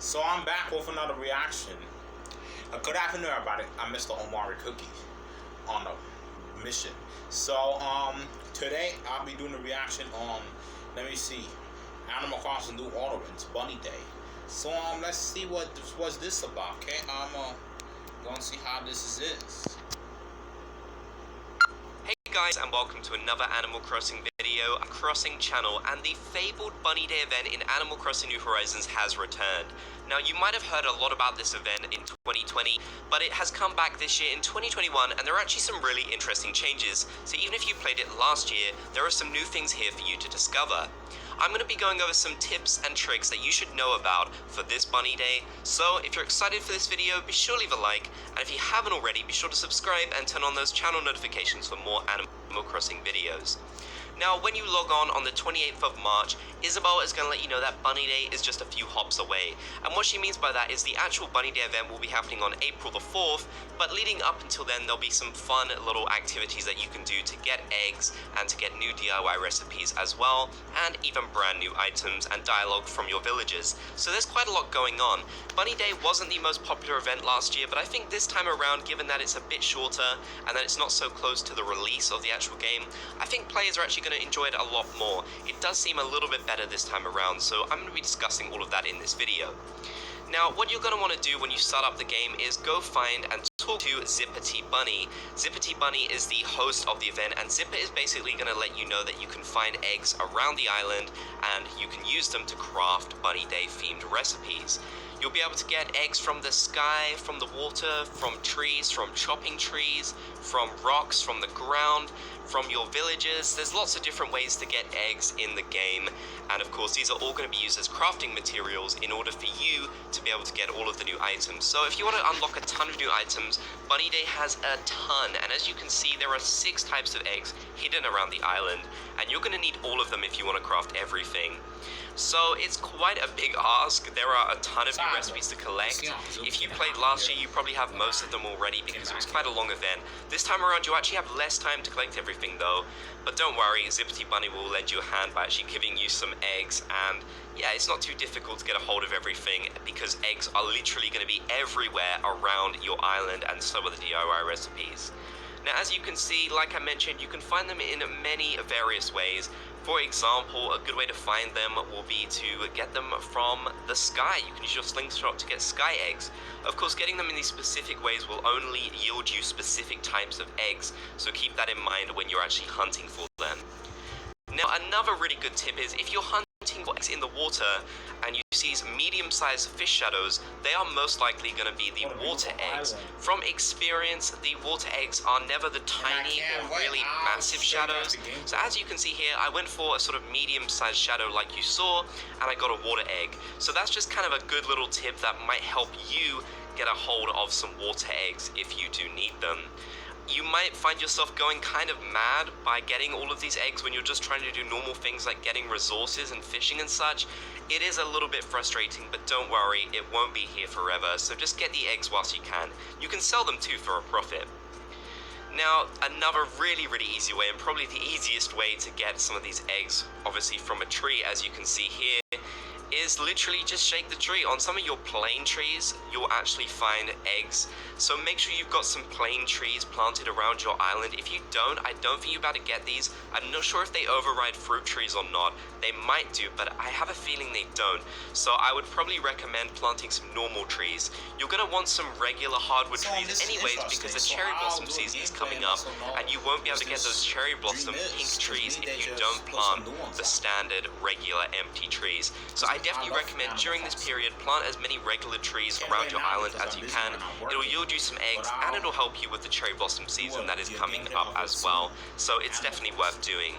So I'm back with another reaction. Good afternoon, everybody. I'm Mr. Omari Cookie on a mission. So today I'll be doing a reaction on, let me see, Animal Crossing New Orleans Bunny Day. So let's see what's this about. Okay, I'm gonna see how this is. Hey guys, and welcome to another Animal Crossing video. Crossing channel, and the fabled Bunny Day event in Animal Crossing New Horizons has returned. Now, you might have heard a lot about this event in 2020, but it has come back this year in 2021, and there are actually some really interesting changes. So even if you played it last year, there are some new things here for you to discover. I'm going to be going over some tips and tricks that you should know about for this Bunny Day. So if you're excited for this video, be sure to leave a like, and if you haven't already, be sure to subscribe and turn on those channel notifications for more Animal Crossing videos. Now, when you log on the 28th of March, Isabelle is going to let you know that Bunny Day is just a few hops away. And what she means by that is the actual Bunny Day event will be happening on April the 4th, but leading up until then, there'll be some fun little activities that you can do to get eggs and to get new DIY recipes as well, and even brand new items and dialogue from your villagers. So there's quite a lot going on. Bunny Day wasn't the most popular event last year, but I think this time around, given that it's a bit shorter and that it's not so close to the release of the actual game, I think players are actually going to enjoy it a lot more. It does seem a little bit better this time around, so I'm going to be discussing all of that in this video. Now, what you're going to want to do when you start up the game is go find and talk to Zippity Bunny. Zippity Bunny is the host of the event, and Zipper is basically going to let you know that you can find eggs around the island and you can use them to craft Bunny Day themed recipes. You'll be able to get eggs from the sky, from the water, from trees, from chopping trees, from rocks, from the ground, from your villagers. There's lots of different ways to get eggs in the game, and of course these are all going to be used as crafting materials in order for you to be able to get all of the new items. So if you want to unlock a ton of new items, Bunny Day has a ton, and as you can see there are 6 types of eggs hidden around the island, and you're going to need all of them if you want to craft everything. So it's quite a big ask. There are a ton of new recipes to collect. If you played last year, you probably have most of them already because it was quite a long event. This time around, you actually have less time to collect everything though. But don't worry, Zippity Bunny will lend you a hand by actually giving you some eggs, and yeah, it's not too difficult to get a hold of everything because eggs are literally going to be everywhere around your island, and so are the DIY recipes. Now, as you can see, like I mentioned, you can find them in many various ways. For example, a good way to find them will be to get them from the sky. You can use your slingshot to get sky eggs. Of course, getting them in these specific ways will only yield you specific types of eggs, so keep that in mind when you're actually hunting for them. Now, another really good tip is if you're hunting for eggs in the water and you see these medium-sized fish shadows, they are most likely going to be the water eggs. From experience, the water eggs are never the tiny or really massive shadows. So as you can see here, I went for a sort of medium-sized shadow like you saw, and I got a water egg. So that's just kind of a good little tip that might help you get a hold of some water eggs if you do need them. You might find yourself going kind of mad by getting all of these eggs when you're just trying to do normal things like getting resources and fishing and such. It is a little bit frustrating, but don't worry, it won't be here forever, so just get the eggs whilst you can. You can sell them too for a profit. Now, another really easy way, and probably the easiest way to get some of these eggs, obviously from a tree, as you can see here, is literally just shake the tree. On some of your plane trees, you'll actually find eggs. So make sure you've got some plane trees planted around your island. If you don't, I don't think you're about to get these. I'm not sure if they override fruit trees or not. They might do, but I have a feeling they don't. So I would probably recommend planting some normal trees. You're going to want some regular hardwood trees anyways, because the cherry blossom season is coming up, and you won't be able to get those cherry blossom pink trees if you don't plant the standard regular empty trees. So I definitely recommend during this period plant as many regular trees around your island as you can. It'll yield you some eggs, and it'll help you with the cherry blossom season that is coming up as well. So it's definitely worth doing.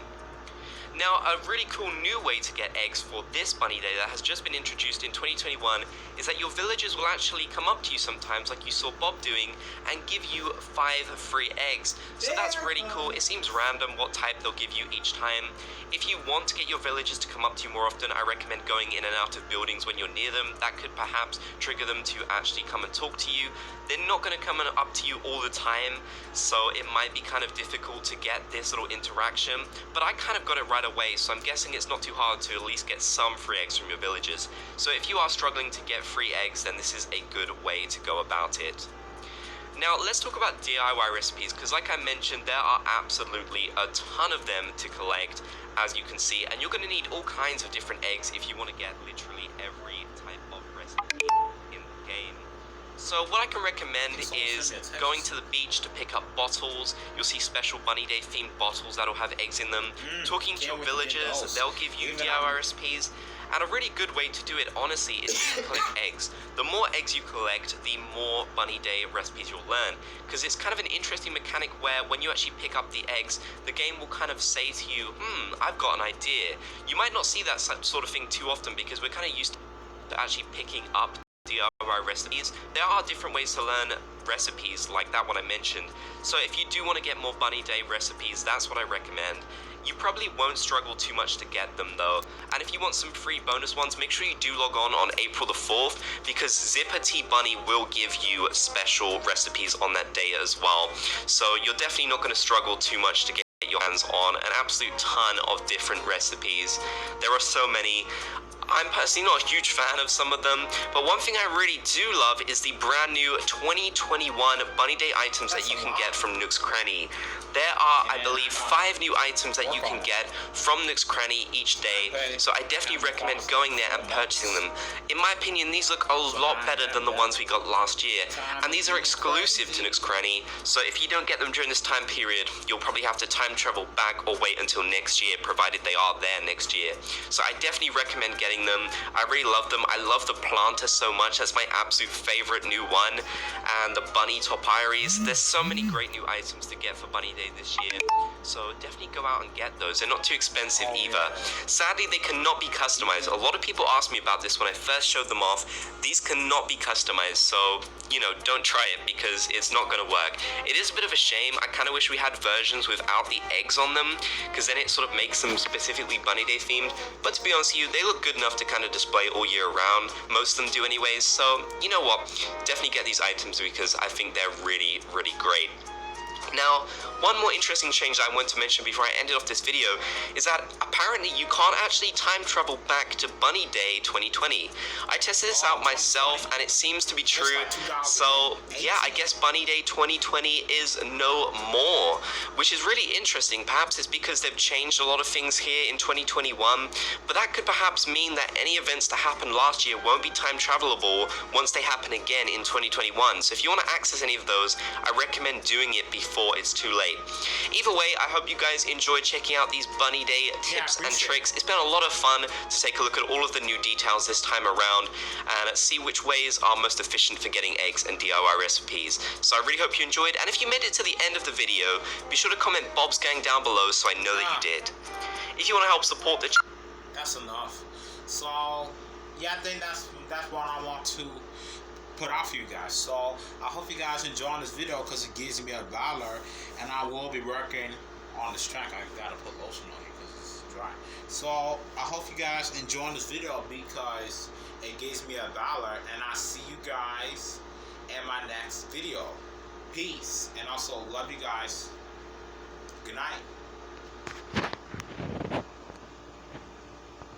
Now, a really cool new way to get eggs for this Bunny Day that has just been introduced in 2021 is that your villagers will actually come up to you sometimes, like you saw Bob doing, and give you 5 free eggs. So that's really cool. It seems random what type they'll give you each time. If you want to get your villagers to come up to you more often, I recommend going in and out of buildings when you're near them. That could perhaps trigger them to actually come and talk to you. They're not going to come up to you all the time, so it might be kind of difficult to get this little interaction, but I kind of got it right right away, so I'm guessing it's not too hard to at least get some free eggs from your villagers. So if you are struggling to get free eggs, then this is a good way to go about it. Now let's talk about DIY recipes, because like I mentioned, there are absolutely a ton of them to collect, as you can see, and you're going to need all kinds of different eggs if you want to get literally every type of recipe in the game. So what I can recommend is going to the beach to pick up bottles. You'll see special Bunny Day themed bottles that'll have eggs in them. Talking to your villagers, they'll give you DIY recipes. And a really good way to do it, honestly, is to collect eggs. The more eggs you collect, the more Bunny Day recipes you'll learn. Because it's kind of an interesting mechanic where when you actually pick up the eggs, the game will kind of say to you, I've got an idea. You might not see that sort of thing too often because we're kind of used to actually picking up DIY recipes. There are different ways to learn recipes like that one I mentioned. So if you do want to get more Bunny Day recipes, that's what I recommend. You probably won't struggle too much to get them though. And if you want some free bonus ones, make sure you do log on April the 4th, because Zipper T Bunny will give you special recipes on that day as well. So you're definitely not going to struggle too much to get your hands on an absolute ton of different recipes. There are so many. I'm personally not a huge fan of some of them, but one thing I really do love is the brand new 2021 Bunny Day items that you can get from Nook's Cranny. There are, I believe, 5 new items that you can get from Nook's Cranny each day, so I definitely recommend going there and purchasing them. In my opinion, these look a lot better than the ones we got last year, and these are exclusive to Nook's Cranny, so if you don't get them during this time period, you'll probably have to time travel back or wait until next year, provided they are there next year. So I definitely recommend getting them. I really love them. I love the planter so much. That's my absolute favorite new one. And the bunny topiaries. There's so many great new items to get for Bunny Day this year, so definitely go out and get those. They're not too expensive either. Sadly, they cannot be customized. A lot of people asked me about this when I first showed them off. These cannot be customized, so you know, don't try it because it's not going to work. It is a bit of a shame. I kind of wish we had versions without the eggs on them, because then it sort of makes them specifically Bunny Day themed. But to be honest with you, they look good enough to kind of display all year round. Most of them do anyways, so you know what, definitely get these items because I think they're really, really great. Now, one more interesting change that I want to mention before I ended off this video is that apparently you can't actually time travel back to Bunny Day 2020. I tested this out myself and it seems to be true. So yeah, I guess Bunny Day 2020 is no more, which is really interesting. Perhaps it's because they've changed a lot of things here in 2021, but that could perhaps mean that any events that happened last year won't be time travelable once they happen again in 2021. So if you want to access any of those, I recommend doing it before it's too late. Either way, I hope you guys enjoyed checking out these Bunny Day tips and tricks. It's been a lot of fun to take a look at all of the new details this time around and see which ways are most efficient for getting eggs and DIY recipes. So I really hope you enjoyed, and if you made it to the end of the video, be sure to comment Bob's Gang down below so I know that you did. If you want to help support the channel, that's enough. So yeah, I think that's what I want to put out for you guys. So I hope you guys enjoying this video because it gives me $1, and I will be working on this track. I gotta put lotion on it because it's dry. So I hope you guys enjoying this video because it gives me $1, and I see you guys in my next video. Peace, and also love you guys. Good night.